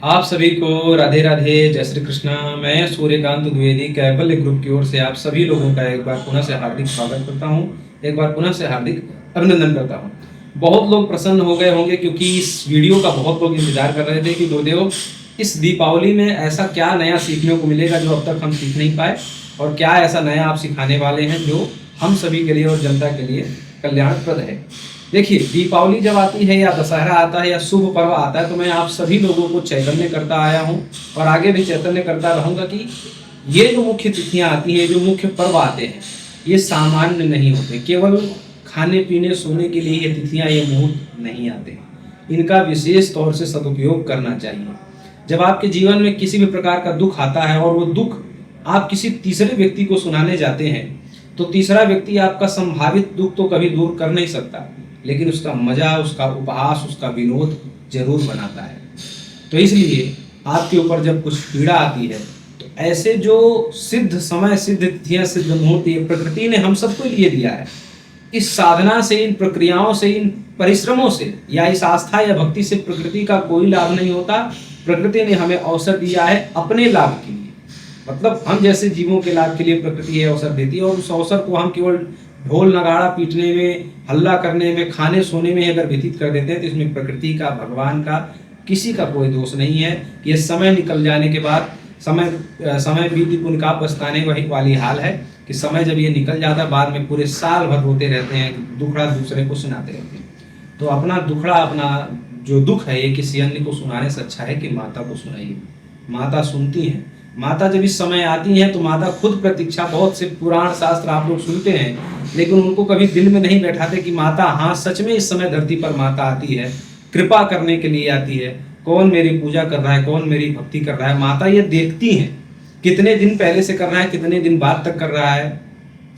आप सभी को राधे राधे, जय श्री कृष्णा। मैं सूर्यकांत द्विवेदी कैबल्य ग्रुप की ओर से आप सभी लोगों का एक बार पुनः से हार्दिक स्वागत करता हूं, एक बार पुनः से हार्दिक अभिनंदन करता हूं। बहुत लोग प्रसन्न हो गए होंगे क्योंकि इस वीडियो का बहुत लोग इंतजार कर रहे थे कि गुरुदेव इस दीपावली में ऐसा क्या नया सीखने को मिलेगा जो अब तक हम सीख नहीं पाए, और क्या ऐसा नया आप सिखाने वाले हैं जो हम सभी के लिए और जनता के लिए कल्याणप्रद है। देखिए, दीपावली जब आती है या दशहरा आता है या शुभ पर्व आता है तो मैं आप सभी लोगों को चैतन्य करता आया हूँ और आगे भी चैतन्य करता रहूँगा कि ये जो मुख्य तिथियाँ आती हैं, जो मुख्य पर्व आते हैं, ये सामान्य नहीं होते। केवल खाने पीने सोने के लिए ये तिथियाँ, ये मुहूर्त नहीं आते। इनका विशेष तौर से सदुपयोग करना चाहिए। जब आपके जीवन में किसी भी प्रकार का दुख आता है और वो दुख आप किसी तीसरे व्यक्ति को सुनाने जाते हैं तो तीसरा व्यक्ति आपका संभावित दुख तो कभी दूर कर नहीं सकता, लेकिन उसका मजा, उसका उपहास, उसका विनोद जरूर बनाता है। तो इसलिए आपके ऊपर जब कुछ पीड़ा आती है तो ऐसे जो सिद्ध समय, सिद्ध तिथियां, सिद्ध मुहूर्त ये प्रकृति ने हम सबको लिए दिया है। इस साधना से, इन प्रक्रियाओं से, इन परिश्रमों से या इस आस्था या भक्ति से प्रकृति का कोई लाभ नहीं होता। प्रकृति ने हमें अवसर दिया है अपने लाभ के लिए, मतलब हम जैसे जीवों के लाभ के लिए प्रकृति ये अवसर देती है, और उस अवसर को हम केवल ढोल नगाड़ा पीटने में, हल्ला करने में, खाने सोने में अगर व्यतीत कर देते हैं तो इसमें प्रकृति का, भगवान का, किसी का कोई दोष नहीं है। ये समय निकल जाने के बाद, समय बीती पुण्य का पछताने वही वाली हाल है कि समय जब ये निकल जाता है बाद में पूरे साल भर रोते रहते हैं, दुखड़ा दूसरे को सुनाते रहते हैं। तो अपना दुखड़ा, अपना जो दुख है ये किसी अन्य को सुनाने से अच्छा है कि माता को सुनाइए। माता सुनती हैं। माता जब इस समय आती हैं तो माता खुद प्रतीक्षा, बहुत से पुराण शास्त्र आप लोग सुनते हैं लेकिन उनको कभी दिल में नहीं बैठाते कि माता, हाँ सच में इस समय धरती पर माता आती है, कृपा करने के लिए आती है। कौन मेरी पूजा कर रहा है, कौन मेरी भक्ति कर रहा है, माता ये देखती हैं। कितने दिन पहले से कर रहा है, कितने दिन बाद तक कर रहा है,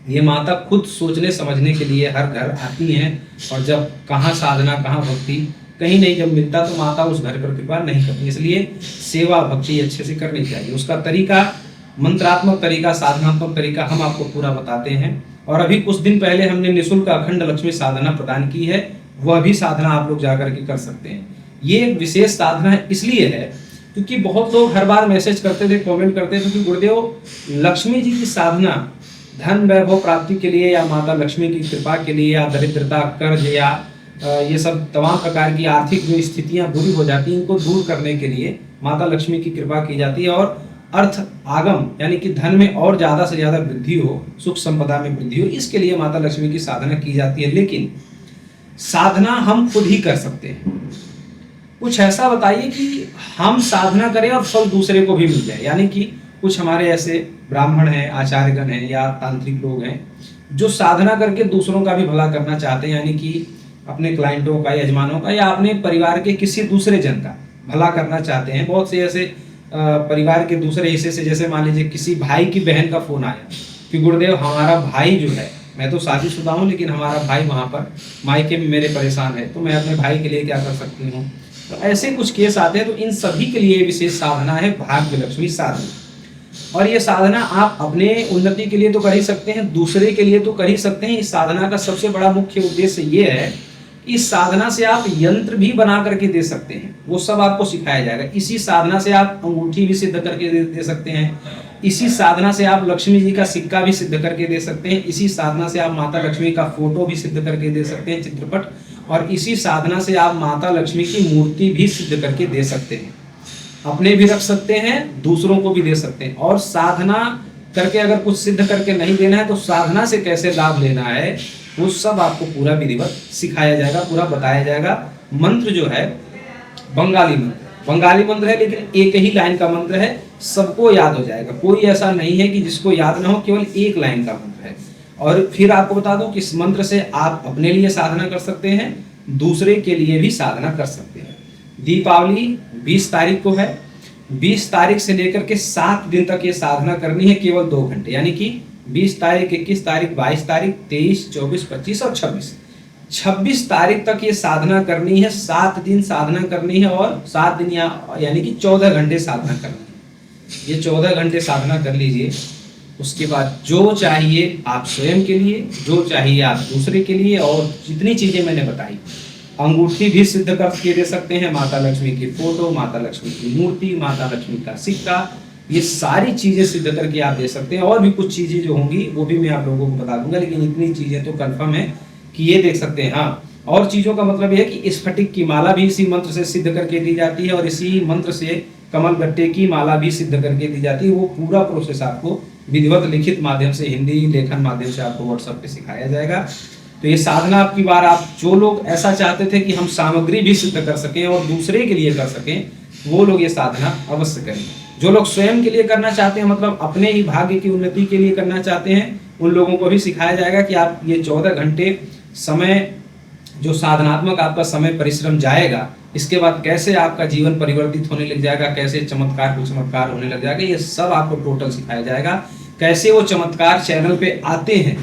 ये माता खुद सोचने समझने के लिए हर घर आती हैं। और जब कहाँ साधना, कहाँ भक्ति, कहीं नहीं जब मिलता तो माता उस घर पर कृपा नहीं करती। इसलिए सेवा भक्ति अच्छे से करनी चाहिए। उसका तरीका, मंत्रात्मक तरीका, साधनात्मक तरीका हम आपको पूरा बताते हैं। और अभी कुछ दिन पहले हमने निःशुल्क अखंड लक्ष्मी साधना प्रदान की है, वह भी साधना आप लोग जाकर के कर सकते हैं। ये एक विशेष साधना है, इसलिए है क्योंकि बहुत लोग हर बार मैसेज करते थे, कमेंट करते थे कि गुरुदेव लक्ष्मी जी की साधना धन वैभव प्राप्ति के लिए या माता लक्ष्मी की कृपा के लिए या दरिद्रता, कर्ज या ये सब तमाम प्रकार की आर्थिक जो स्थितियां बुरी हो जाती हैं, इनको दूर करने के लिए माता लक्ष्मी की कृपा की जाती है और अर्थ आगम यानी कि धन में और ज़्यादा से ज़्यादा वृद्धि हो, सुख संपदा में वृद्धि हो, इसके लिए माता लक्ष्मी की साधना की जाती है। लेकिन साधना हम खुद ही कर सकते हैं। कुछ ऐसा बताइए कि हम साधना करें और फल दूसरे को भी मिल जाए। यानी कि कुछ हमारे ऐसे ब्राह्मण हैं, आचार्यगण हैं या तांत्रिक लोग हैं जो साधना करके दूसरों का भी भला करना चाहते हैं, यानी कि अपने क्लाइंटों का, यजमानों का या अपने परिवार के किसी दूसरे जन का भला करना चाहते हैं। बहुत से ऐसे परिवार के दूसरे हिस्से से, जैसे मान लीजिए किसी भाई की बहन का फोन आया कि गुरुदेव हमारा भाई जो है, मैं तो शादीशुदा हूँ लेकिन हमारा भाई वहाँ पर मायके में मेरे परेशान है, तो मैं अपने भाई के लिए क्या कर सकती हूँ। तो ऐसे कुछ केस आते हैं। तो इन सभी के लिए विशेष साधना है भाग्य लक्ष्मी साधना। और ये साधना आप अपने उन्नति के लिए तो कर ही सकते हैं, दूसरे के लिए तो कर ही सकते हैं। इस साधना का सबसे बड़ा मुख्य उद्देश्य ये है, इस साधना से आप यंत्र भी बना करके दे सकते हैं, वो सब आपको सिखाया जाएगा। इसी साधना से आप अंगूठी भी सिद्ध करके दे सकते हैं। इसी साधना से आप लक्ष्मी जी का सिक्का भी सिद्ध करके दे सकते हैं। इसी साधना से आप माता लक्ष्मी का फोटो भी सिद्ध करके दे सकते हैं, चित्रपट। और इसी साधना से आप माता लक्ष्मी की मूर्ति भी सिद्ध करके दे सकते हैं। अपने भी रख सकते हैं, दूसरों को भी दे सकते हैं। और साधना करके अगर कुछ सिद्ध करके नहीं देना है तो साधना से कैसे लाभ लेना है वो सब आपको पूरा विधिवत सिखाया जाएगा, पूरा बताया जाएगा। मंत्र जो है बंगाली मंत्र है, लेकिन एक ही लाइन का मंत्र है, सबको याद हो जाएगा। कोई ऐसा नहीं है कि जिसको याद ना हो, केवल एक लाइन का मंत्र है। और फिर आपको बता दूं कि इस मंत्र से आप अपने लिए साधना कर सकते हैं, दूसरे के लिए भी साधना कर सकते हैं। दीपावली 20 तारीख को है। 20 तारीख से लेकर के 7 दिन तक ये साधना करनी है, केवल 2 घंटे। यानी कि 20 तारीख, 21 तारीख, 22 तारीख, 23, 24, 25 और 26 तारीख तक ये साधना करनी है। 7 दिन साधना करनी है और 7 दिन यानी कि 14 घंटे साधना करनी है। ये 14 घंटे साधना कर लीजिए। उसके बाद जो चाहिए आप स्वयं के लिए, जो चाहिए आप दूसरे के लिए, और जितनी चीज़ें मैंने बताई अंगूठी भी सिद्ध करके दे सकते हैं, माता लक्ष्मी की फोटो, माता लक्ष्मी की मूर्ति, माता लक्ष्मी का सिक्का, ये सारी चीजें सिद्ध करके आप दे सकते हैं। और भी कुछ चीजें जो होंगी वो भी मैं आप लोगों को बता दूंगा, लेकिन इतनी चीजें तो कंफर्म है कि ये देख सकते हैं। हाँ, और चीजों का मतलब यह है कि स्फटिक की माला भी इसी मंत्र से सिद्ध करके दी जाती है, और इसी मंत्र से कमल गट्टे की माला भी सिद्ध करके दी जाती है। वो पूरा प्रोसेस आपको विधिवत लिखित माध्यम से, हिंदी लेखन माध्यम से आपको व्हाट्सएप पे सिखाया जाएगा। तो ये साधना आपकी बार, आप जो लोग ऐसा चाहते थे कि हम सामग्री भी सिद्ध कर सकें और दूसरे के लिए कर सकें, वो लोग ये साधना अवश्य करें। जो लोग स्वयं के लिए करना चाहते हैं, मतलब अपने ही भाग्य की उन्नति के लिए करना चाहते हैं, उन लोगों को भी सिखाया जाएगा कि आप ये 14 घंटे समय, जो साधनात्मक आपका समय परिश्रम जाएगा, इसके बाद कैसे आपका जीवन परिवर्तित होने लग जाएगा, कैसे चमत्कार को चमत्कार होने लग जाएगा, ये सब आपको टोटल सिखाया जाएगा। कैसे वो चमत्कार चैनल पे आते हैं,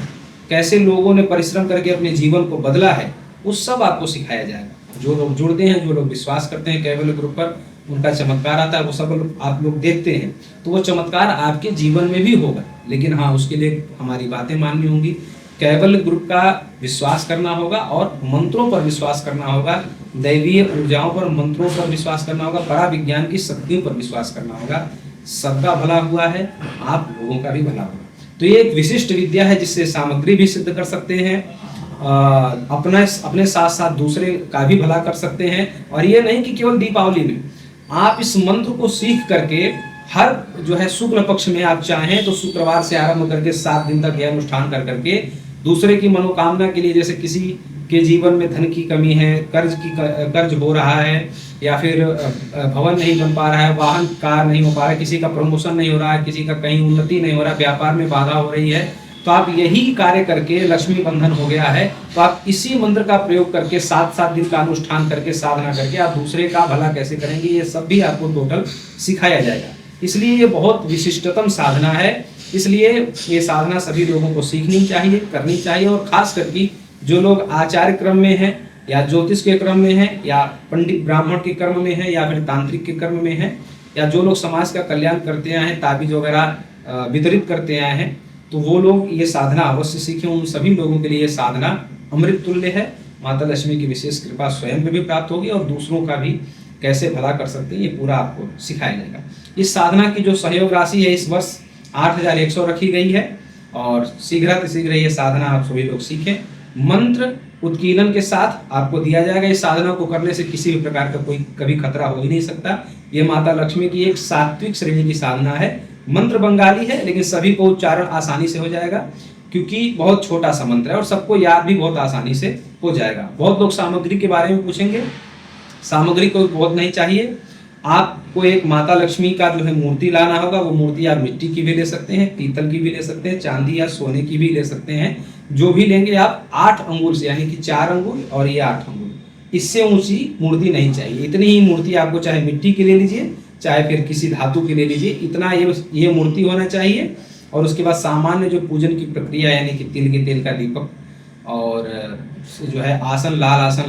कैसे लोगों ने परिश्रम करके अपने जीवन को बदला है, वो सब आपको सिखाया जाएगा। जो लोग जुड़ते हैं, जो लोग विश्वास करते हैं कैवल्य ग्रुप पर, उनका चमत्कार आता है, वो सब आप लोग देखते हैं, तो वो चमत्कार आपके जीवन में भी होगा। लेकिन हाँ, उसके लिए हमारी बातें माननी होंगी, कैवल्य ग्रुप का विश्वास करना होगा और मंत्रों पर विश्वास करना होगा, दैवीय ऊर्जाओं पर, मंत्रों पर विश्वास करना होगा, बड़ा विज्ञान की शक्तियों पर विश्वास करना होगा। सबका भला हुआ है, आप लोगों का भी भला होगा। तो ये एक विशिष्ट विद्या है जिससे सामग्री भी सिद्ध कर सकते हैं, अपने साथ साथ दूसरे का भी भला कर सकते हैं। और ये नहीं कि केवल दीपावली में, आप इस मंत्र को सीख करके हर जो है शुक्ल पक्ष में आप चाहें तो शुक्रवार से आरंभ करके 7 दिन तक यह अनुष्ठान कर करके दूसरे की मनोकामना के लिए, जैसे किसी के जीवन में धन की कमी है, कर्ज हो रहा है, या फिर भवन नहीं बन पा रहा है, वाहन कार नहीं हो पा रहा है, किसी का प्रमोशन नहीं हो रहा है, किसी का कहीं उन्नति नहीं हो रहा है, व्यापार में बाधा हो रही है, तो आप यही कार्य करके, लक्ष्मी बंधन हो गया है, तो आप इसी मंत्र का प्रयोग करके 7 दिन का अनुष्ठान करके, साधना करके आप दूसरे का भला कैसे करेंगे, ये सब भी आपको टोटल सिखाया जाएगा। इसलिए ये बहुत विशिष्टतम साधना है। इसलिए ये साधना सभी लोगों को सीखनी चाहिए, करनी चाहिए। और खास करके जो लोग आचार्य क्रम में हैं, या ज्योतिष के क्रम में हैं, या पंडित ब्राह्मण के कर्म में हैं, या फिर तांत्रिक के कर्म में हैं, या जो लोग समाज का कल्याण करते आए हैं, ताबीज वगैरह वितरित करते आए हैं, तो वो लोग ये साधना अवश्य सीखें। उन सभी लोगों के लिए ये साधना अमृत तुल्य है। माता लक्ष्मी की विशेष कृपा स्वयं पे भी प्राप्त होगी और दूसरों का भी कैसे भला कर सकते हैं, ये पूरा आपको सिखाया जाएगा। इस साधना की जो सहयोग राशि है इस वर्ष 8100 रखी गई है, और शीघ्र ये साधना आप सभी लोग सीखें। मंत्र उत्कीर्णन के साथ आपको दिया जाएगा। इस साधना को करने से किसी भी प्रकार का कोई कभी खतरा हो ही नहीं सकता। ये माता लक्ष्मी की एक सात्विक श्रेणी की साधना है। मंत्र बंगाली है, लेकिन सभी को उच्चारण आसानी से हो जाएगा, क्योंकि बहुत छोटा सा मंत्र है और सबको याद भी बहुत आसानी से हो जाएगा। बहुत लोग सामग्री के बारे में पूछेंगे, सामग्री कोई बहुत नहीं चाहिए। आपको एक माता लक्ष्मी का जो है मूर्ति लाना होगा। वो मूर्ति आप मिट्टी की भी ले सकते हैं, पीतल की भी ले सकते हैं, चांदी या सोने की भी ले सकते हैं। जो भी लेंगे आप 8 अंगुल से, यानी कि 4 अंगुल और ये 8 अंगुल, इससे ऊंची मूर्ति नहीं चाहिए। इतनी ही मूर्ति आपको चाहे मिट्टी की ले लीजिए, चाहे फिर किसी धातु की ले लीजिए, इतना ये मूर्ति होना चाहिए। और उसके बाद सामान्य जो पूजन की प्रक्रिया, यानी कि तिल के तेल का दीपक, और जो है आसन,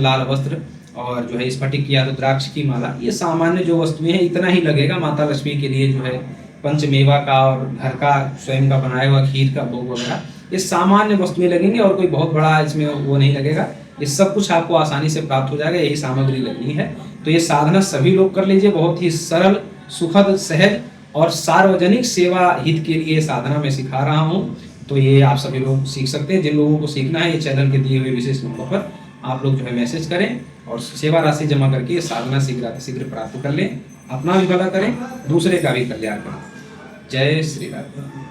लाल वस्त्र, और जो है स्फटिक या रुद्राक्ष की माला, ये सामान्य जो वस्तुएं हैं, इतना ही लगेगा। माता लक्ष्मी के लिए जो है पंचमेवा का और घर का स्वयं का बनाया हुआ खीर का भोग वगैरह, ये सामान्य वस्तुएं लगेंगी और कोई बहुत बड़ा इसमें वो नहीं लगेगा। ये सब कुछ आपको आसानी से प्राप्त हो जाएगा, यही सामग्री लगनी है। तो ये साधना सभी लोग कर लीजिए। बहुत ही सरल, सुखद, सहज और सार्वजनिक सेवा हित के लिए साधना मैं सिखा रहा हूँ। तो ये आप सभी लोग सीख सकते हैं। जिन लोगों को सीखना है, ये चैनल के दिए हुए विशेष नंबर पर आप लोग जो है मैसेज करें और सेवा राशि जमा करके ये साधना शीघ्र प्राप्त कर लें। अपना भी भला करें, दूसरे का भी कल्याण करें। जय श्री राम।